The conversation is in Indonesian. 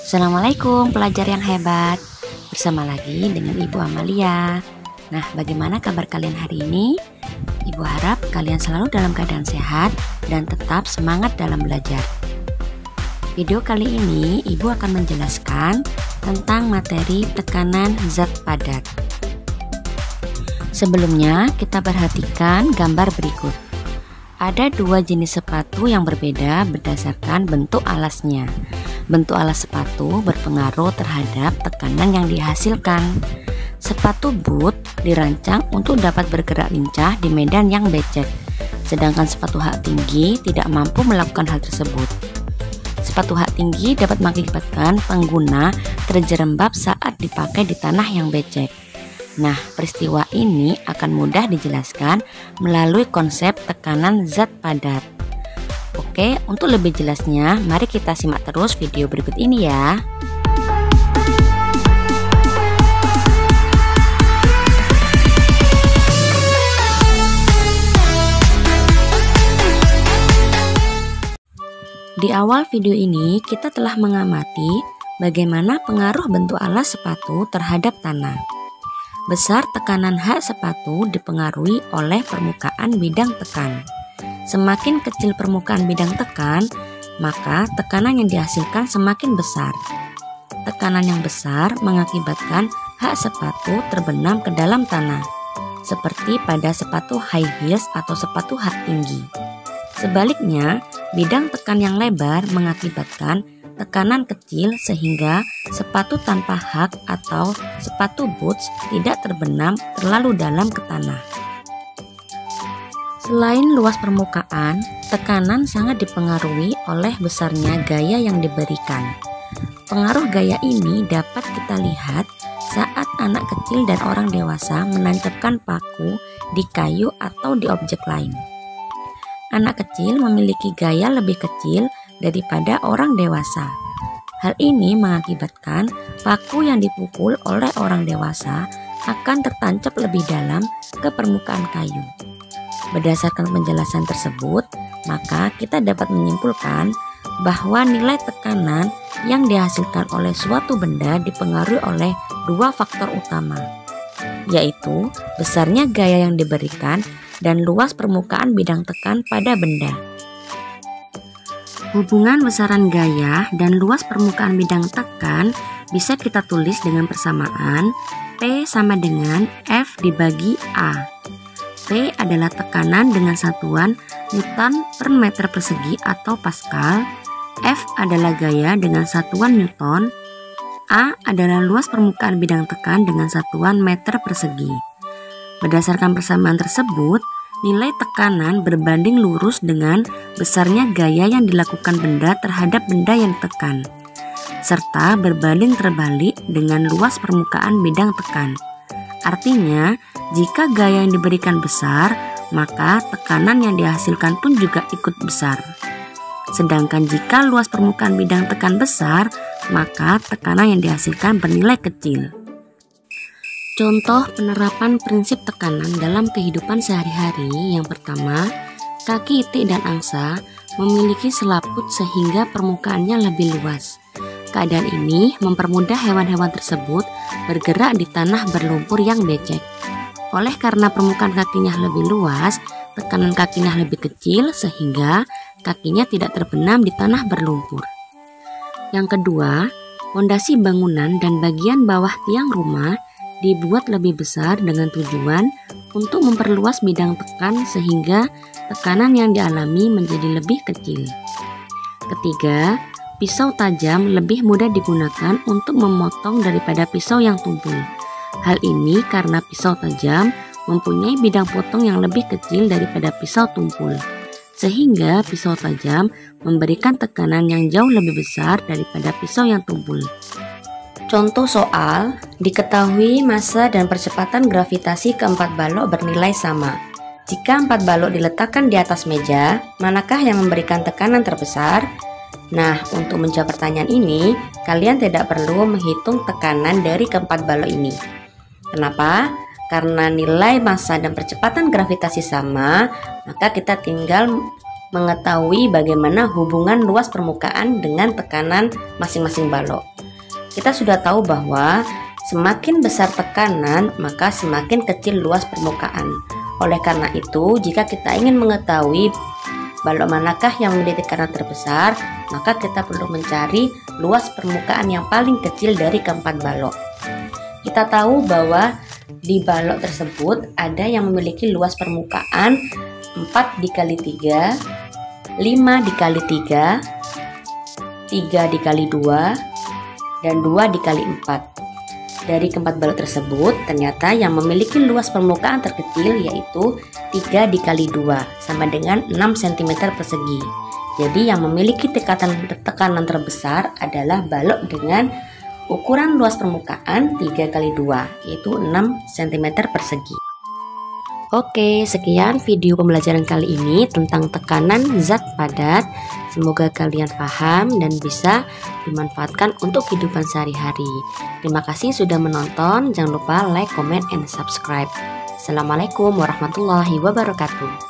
Assalamualaikum pelajar yang hebat. Bersama lagi dengan Ibu Amalia. Nah, bagaimana kabar kalian hari ini? Ibu harap kalian selalu dalam keadaan sehat dan tetap semangat dalam belajar. Video kali ini Ibu akan menjelaskan tentang materi tekanan zat padat. Sebelumnya kita perhatikan gambar berikut. Ada dua jenis sepatu yang berbeda berdasarkan bentuk alasnya. Bentuk alas sepatu berpengaruh terhadap tekanan yang dihasilkan. Sepatu boot dirancang untuk dapat bergerak lincah di medan yang becek, sedangkan sepatu hak tinggi tidak mampu melakukan hal tersebut. Sepatu hak tinggi dapat mengakibatkan pengguna terjerembab saat dipakai di tanah yang becek. Nah, peristiwa ini akan mudah dijelaskan melalui konsep tekanan zat padat. Oke, untuk lebih jelasnya, mari kita simak terus video berikut ini ya. Di awal video ini, kita telah mengamati bagaimana pengaruh bentuk alas sepatu terhadap tanah. Besar tekanan hak sepatu dipengaruhi oleh permukaan bidang tekan. Semakin kecil permukaan bidang tekan, maka tekanan yang dihasilkan semakin besar. Tekanan yang besar mengakibatkan hak sepatu terbenam ke dalam tanah, seperti pada sepatu high heels atau sepatu hak tinggi. Sebaliknya, bidang tekan yang lebar mengakibatkan tekanan kecil sehingga sepatu tanpa hak atau sepatu boots tidak terbenam terlalu dalam ke tanah. Selain luas permukaan, tekanan sangat dipengaruhi oleh besarnya gaya yang diberikan. Pengaruh gaya ini dapat kita lihat saat anak kecil dan orang dewasa menancapkan paku di kayu atau di objek lain. Anak kecil memiliki gaya lebih kecil daripada orang dewasa. Hal ini mengakibatkan paku yang dipukul oleh orang dewasa akan tertancap lebih dalam ke permukaan kayu. Berdasarkan penjelasan tersebut, maka kita dapat menyimpulkan bahwa nilai tekanan yang dihasilkan oleh suatu benda dipengaruhi oleh dua faktor utama, yaitu besarnya gaya yang diberikan dan luas permukaan bidang tekan pada benda. Hubungan besaran gaya dan luas permukaan bidang tekan bisa kita tulis dengan persamaan P sama dengan F dibagi A. P adalah tekanan dengan satuan Newton per meter persegi atau Pascal, F adalah gaya dengan satuan Newton, A adalah luas permukaan bidang tekan dengan satuan meter persegi. Berdasarkan persamaan tersebut, nilai tekanan berbanding lurus dengan besarnya gaya yang dilakukan benda terhadap benda yang ditekan, serta berbanding terbalik dengan luas permukaan bidang tekan. Artinya, jika gaya yang diberikan besar, maka tekanan yang dihasilkan pun juga ikut besar. Sedangkan jika luas permukaan bidang tekan besar, maka tekanan yang dihasilkan bernilai kecil. Contoh penerapan prinsip tekanan dalam kehidupan sehari-hari. Yang pertama, kaki itik dan angsa memiliki selaput sehingga permukaannya lebih luas. Keadaan ini mempermudah hewan-hewan tersebut bergerak di tanah berlumpur yang becek. Oleh karena permukaan kakinya lebih luas, tekanan kakinya lebih kecil sehingga kakinya tidak terbenam di tanah berlumpur. Yang kedua, fondasi bangunan dan bagian bawah tiang rumah dibuat lebih besar dengan tujuan untuk memperluas bidang tekan sehingga tekanan yang dialami menjadi lebih kecil. Ketiga, pisau tajam lebih mudah digunakan untuk memotong daripada pisau yang tumpul. Hal ini karena pisau tajam mempunyai bidang potong yang lebih kecil daripada pisau tumpul, sehingga pisau tajam memberikan tekanan yang jauh lebih besar daripada pisau yang tumpul. Contoh soal, diketahui massa dan percepatan gravitasi keempat balok bernilai sama. Jika 4 balok diletakkan di atas meja, manakah yang memberikan tekanan terbesar? Nah, untuk menjawab pertanyaan ini, kalian tidak perlu menghitung tekanan dari keempat balok ini. Kenapa? Karena nilai massa dan percepatan gravitasi sama, maka kita tinggal mengetahui bagaimana hubungan luas permukaan dengan tekanan masing-masing balok. Kita sudah tahu bahwa semakin besar tekanan, maka semakin kecil luas permukaan. Oleh karena itu, jika kita ingin mengetahui balok manakah yang memiliki tekanan terbesar, maka kita perlu mencari luas permukaan yang paling kecil dari keempat balok. Kita tahu bahwa di balok tersebut ada yang memiliki luas permukaan 4 dikali 3, 5 dikali 3, 3 dikali 2, dan 2 dikali 4. Dari keempat balok tersebut, ternyata yang memiliki luas permukaan terkecil yaitu 3 dikali 2 sama dengan 6 cm persegi. Jadi yang memiliki tekanan terbesar adalah balok dengan ukuran luas permukaan 3 kali 2 yaitu 6 cm persegi. Oke, sekian video pembelajaran kali ini tentang tekanan zat padat. Semoga kalian paham dan bisa dimanfaatkan untuk kehidupan sehari-hari. Terima kasih sudah menonton. Jangan lupa like, comment, and subscribe. Assalamualaikum warahmatullahi wabarakatuh.